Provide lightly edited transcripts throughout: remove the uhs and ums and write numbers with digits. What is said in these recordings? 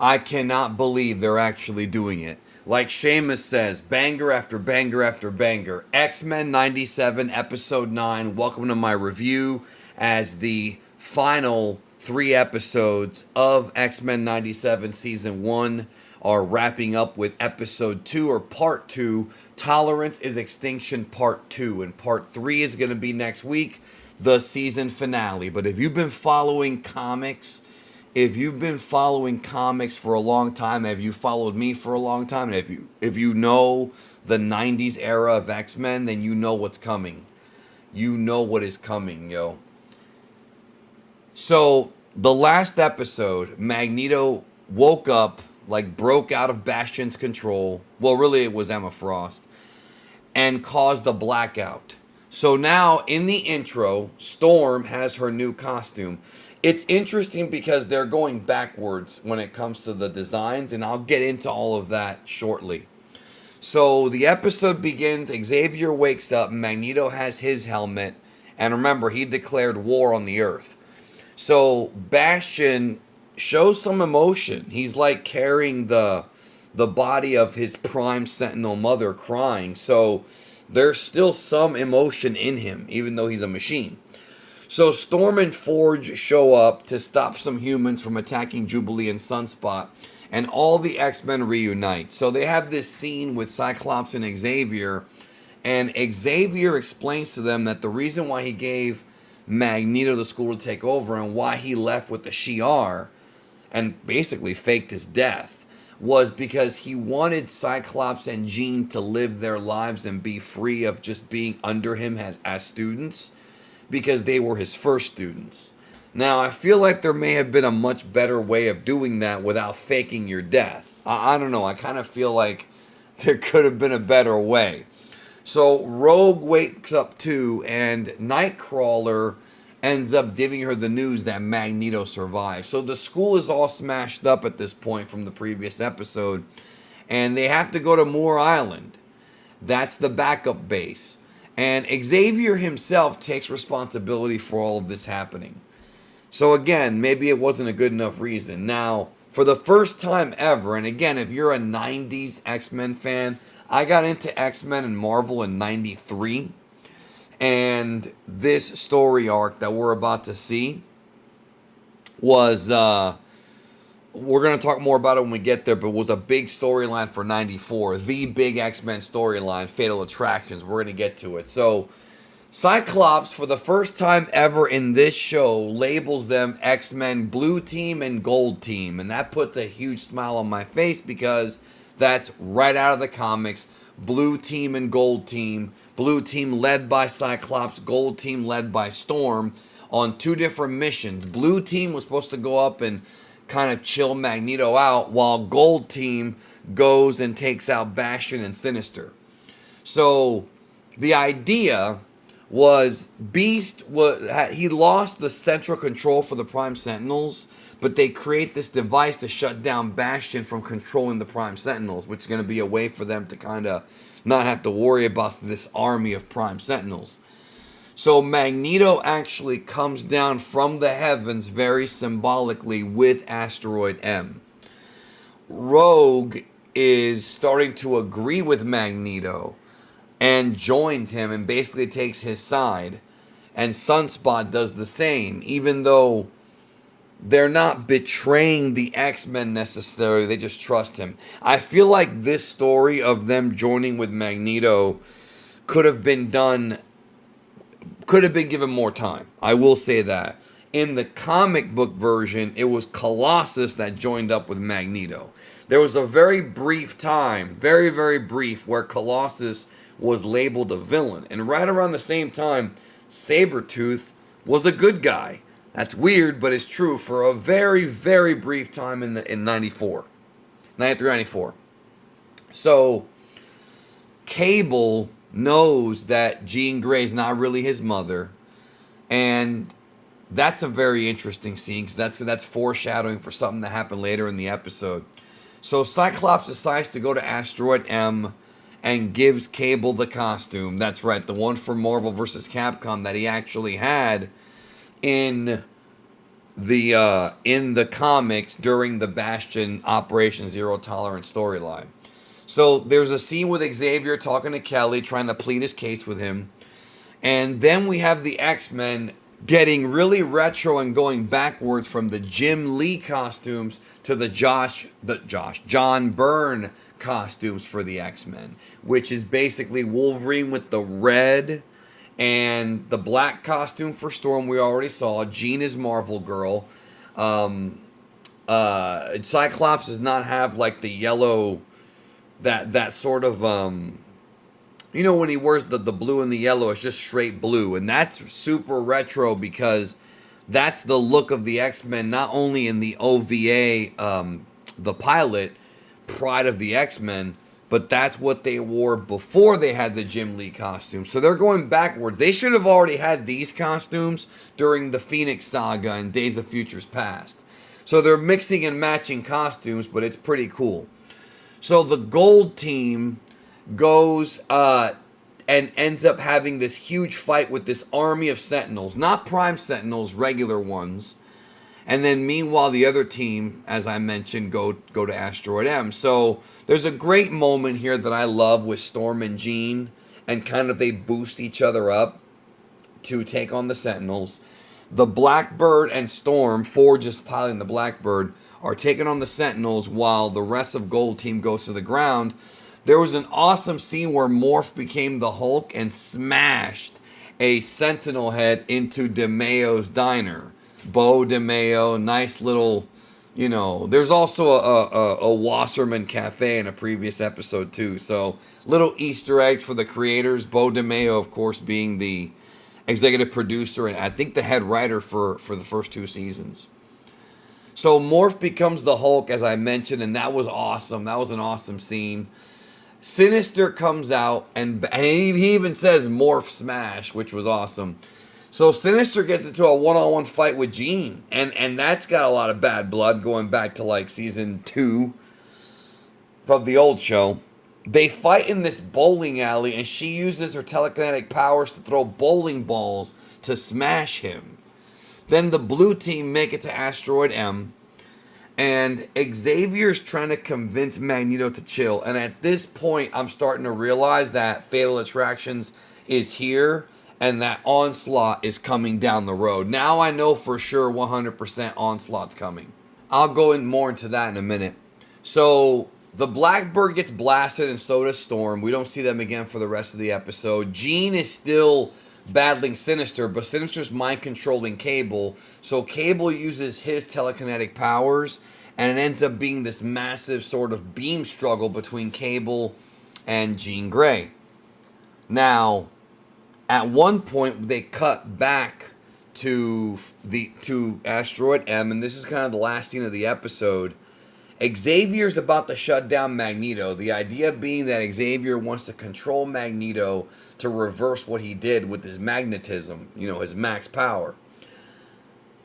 I cannot believe they're actually doing it. Like Seamus says, banger after banger after banger. X-Men 97, Episode 9. Welcome to my review as the final 3 episodes of X-Men 97 Season 1 are wrapping up with Episode 2 or Part 2. Tolerance is Extinction Part 2. And Part 3 is going to be next week, the season finale. But if you've been following comics for a long time, have you followed me for a long time, and if you know the 90s era of X-Men, then you know what's coming. You know what is coming, yo. So, the last episode, Magneto woke up, like broke out of Bastion's control. Well, really it was Emma Frost, and caused a blackout. So now in the intro, Storm has her new costume. It's interesting because they're going backwards when it comes to the designs, and I'll get into all of that shortly. So the episode begins, Xavier wakes up, Magneto has his helmet, and remember, he declared war on the Earth. So Bastion shows some emotion. He's like carrying the body of his Prime Sentinel mother crying. So there's still some emotion in him, even though he's a machine. So Storm and Forge show up to stop some humans from attacking Jubilee and Sunspot, and all the X-Men reunite. So they have this scene with Cyclops and Xavier, and Xavier explains to them that the reason why he gave Magneto the school to take over and why he left with the Shi'ar and basically faked his death was because he wanted Cyclops and Jean to live their lives and be free of just being under him as students, because they were his first students. Now, I feel like there may have been a much better way of doing that without faking your death. I don't know. I kind of feel like there could have been a better way. So Rogue wakes up too, and Nightcrawler ends up giving her the news that Magneto survived. So the school is all smashed up at this point from the previous episode, and they have to go to Moore Island. That's the backup base. And Xavier himself takes responsibility for all of this happening. So again, maybe it wasn't a good enough reason. Now, for the first time ever, and again, if you're a 90s X-Men fan, I got into X-Men and Marvel in 93. And this story arc that we're about to see was, we're going to talk more about it when we get there, but it was a big storyline for 94. The big X-Men storyline, Fatal Attractions. We're going to get to it. So, Cyclops, for the first time ever in this show, labels them X-Men Blue Team and Gold Team. And that puts a huge smile on my face because that's right out of the comics. Blue Team and Gold Team. Blue Team led by Cyclops. Gold Team led by Storm on 2 different missions. Blue Team was supposed to go up and kind of chill Magneto out, while Gold Team goes and takes out Bastion and Sinister. So the idea was Beast he lost the central control for the Prime Sentinels, but they create this device to shut down Bastion from controlling the Prime Sentinels, which is going to be a way for them to kind of not have to worry about this army of Prime Sentinels. So Magneto actually comes down from the heavens very symbolically with Asteroid M. Rogue is starting to agree with Magneto and joins him and basically takes his side. And Sunspot does the same, even though they're not betraying the X-Men necessarily, they just trust him. I feel like this story of them joining with Magneto could have been given more time. I will say that. In the comic book version, it was Colossus that joined up with Magneto. There was a very brief time, very, very brief, where Colossus was labeled a villain. And right around the same time, Sabretooth was a good guy. That's weird, but it's true for a very, very brief time in 94. 93, 94. So, Cable knows that Jean Grey's not really his mother, and that's a very interesting scene because that's foreshadowing for something that happened later in the episode. So Cyclops decides to go to Asteroid M and gives Cable the costume. That's right, the one for Marvel vs. Capcom that he actually had in the in the comics during the Bastion Operation Zero Tolerance storyline. So there's a scene with Xavier talking to Kelly, trying to plead his case with him. And then we have the X-Men getting really retro and going backwards from the Jim Lee costumes to the John Byrne costumes for the X-Men, which is basically Wolverine with the red and the black costume for Storm we already saw. Jean is Marvel Girl. Cyclops does not have like the yellow, that sort of when he wears the blue and the yellow, it's just straight blue. And that's super retro because that's the look of the X-Men, not only in the OVA, the pilot, Pride of the X-Men, but that's what they wore before they had the Jim Lee costume. So they're going backwards. They should have already had these costumes during the Phoenix Saga and Days of Futures Past. So they're mixing and matching costumes, but it's pretty cool. So the Gold team goes and ends up having this huge fight with this army of Sentinels, not Prime Sentinels, regular ones. And then meanwhile, the other team, as I mentioned, go to Asteroid M. So there's a great moment here that I love with Storm and Jean, and kind of they boost each other up to take on the Sentinels. The Blackbird and Storm, Forge is piloting the Blackbird, are taking on the Sentinels while the rest of Gold Team goes to the ground. There was an awesome scene where Morph became the Hulk and smashed a Sentinel head into DeMayo's diner. Bo DeMayo, nice little, there's also a Wasserman Cafe in a previous episode too. So little Easter eggs for the creators. Bo DeMayo, of course, being the executive producer and I think the head writer for the first 2 seasons. So Morph becomes the Hulk, as I mentioned, and that was awesome. That was an awesome scene. Sinister comes out, and he even says Morph Smash, which was awesome. So Sinister gets into a one-on-one fight with Jean, and that's got a lot of bad blood going back to like season 2 of the old show. They fight in this bowling alley, and she uses her telekinetic powers to throw bowling balls to smash him. Then the blue team make it to Asteroid M, and Xavier's trying to convince Magneto to chill. And at this point, I'm starting to realize that Fatal Attractions is here and that Onslaught is coming down the road. Now I know for sure 100% Onslaught's coming. I'll go in more into that in a minute. So the Blackbird gets blasted and so does Storm. We don't see them again for the rest of the episode. Jean is still battling Sinister, but Sinister's mind controlling Cable. So Cable uses his telekinetic powers, and it ends up being this massive sort of beam struggle between Cable and Jean Grey. Now, at one point, they cut back to Asteroid M, and this is kind of the last scene of the episode. Xavier's about to shut down Magneto. The idea being that Xavier wants to control Magneto to reverse what he did with his magnetism, his max power.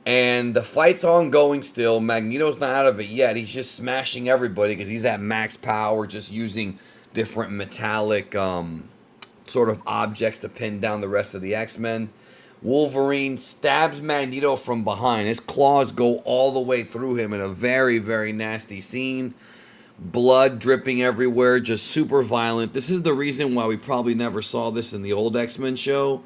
And the fight's ongoing still. Magneto's not out of it yet. He's just smashing everybody because he's at max power, just using different metallic sort of objects to pin down the rest of the X-Men. Wolverine stabs Magneto from behind. His claws go all the way through him in a very, very nasty scene. Blood dripping everywhere, just super violent. This is the reason why we probably never saw this in the old X-Men show.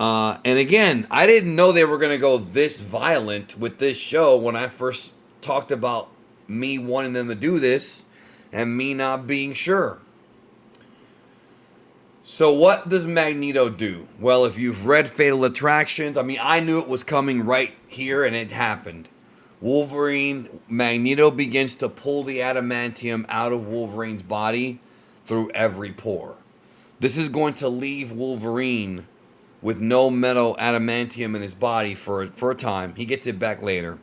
And again, I didn't know they were going to go this violent with this show when I first talked about me wanting them to do this and me not being sure. So what does Magneto do? Well, if you've read Fatal Attractions, I knew it was coming right here and it happened. Magneto begins to pull the adamantium out of Wolverine's body through every pore. This is going to leave Wolverine with no metal adamantium in his body for a time. He gets it back later.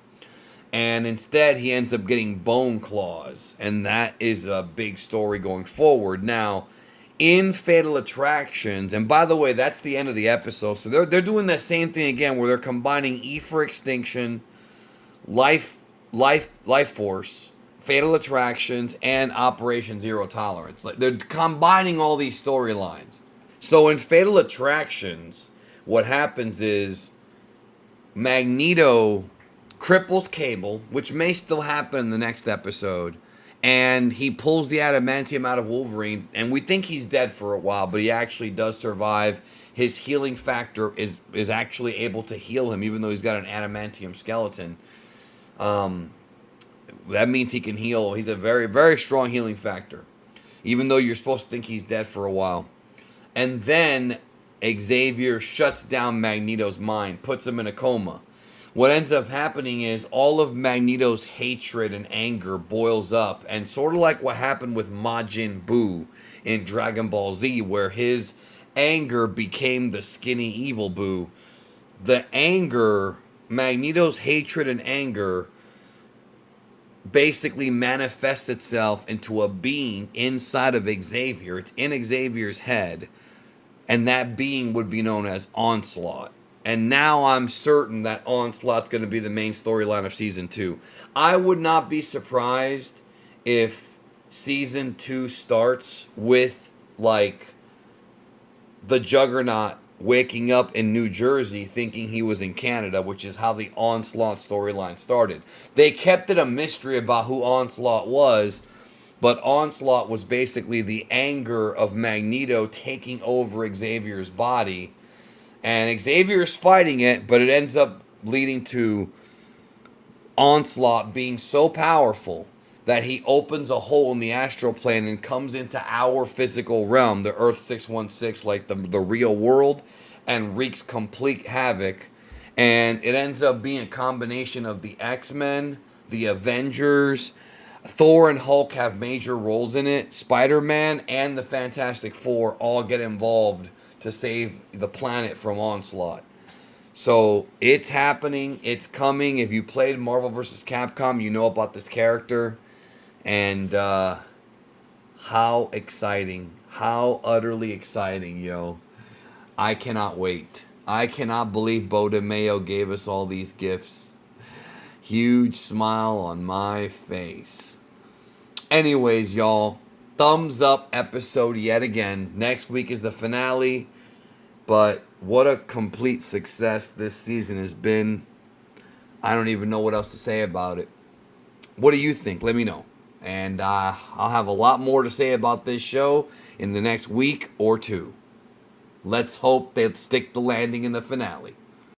And instead, he ends up getting bone claws. And that is a big story going forward. Now, in Fatal Attractions, and by the way, that's the end of the episode. So they're doing that same thing again where they're combining E for Extinction, Life Force, Fatal Attractions, and Operation Zero Tolerance. They're combining all these storylines. So in Fatal Attractions, what happens is Magneto cripples Cable, which may still happen in the next episode, and he pulls the adamantium out of Wolverine, and we think he's dead for a while, but he actually does survive. His healing factor is actually able to heal him, even though he's got an adamantium skeleton. That means he can heal. He's a very, very strong healing factor, even though you're supposed to think he's dead for a while. And then Xavier shuts down Magneto's mind, puts him in a coma. What ends up happening is all of Magneto's hatred and anger boils up, and sort of like what happened with Majin Buu in Dragon Ball Z, where his anger became the skinny evil Buu. The anger, Magneto's hatred and anger, basically manifests itself into a being inside of Xavier. It's in Xavier's head, and that being would be known as Onslaught. And now I'm certain that Onslaught's going to be the main storyline of Season 2. I would not be surprised if Season 2 starts with, like, the Juggernaut waking up in New Jersey thinking he was in Canada, which is how the Onslaught storyline started. They kept it a mystery about who Onslaught was, but Onslaught was basically the anger of Magneto taking over Xavier's body. And Xavier's fighting it, but it ends up leading to Onslaught being so powerful that he opens a hole in the astral plane and comes into our physical realm, the Earth 616, like the real world, and wreaks complete havoc. And it ends up being a combination of the X-Men, the Avengers, Thor and Hulk have major roles in it. Spider-Man and the Fantastic Four all get involved to save the planet from Onslaught. So it's happening. It's coming. If you played Marvel vs. Capcom, you know about this character. And how exciting. How utterly exciting, yo. I cannot wait. I cannot believe Bo DeMayo gave us all these gifts. Huge smile on my face. Anyways, y'all, thumbs up episode yet again. Next week is the finale. But what a complete success this season has been. I don't even know what else to say about it. What do you think? Let me know. And I'll have a lot more to say about this show in the next week or two. Let's hope they'll stick the landing in the finale.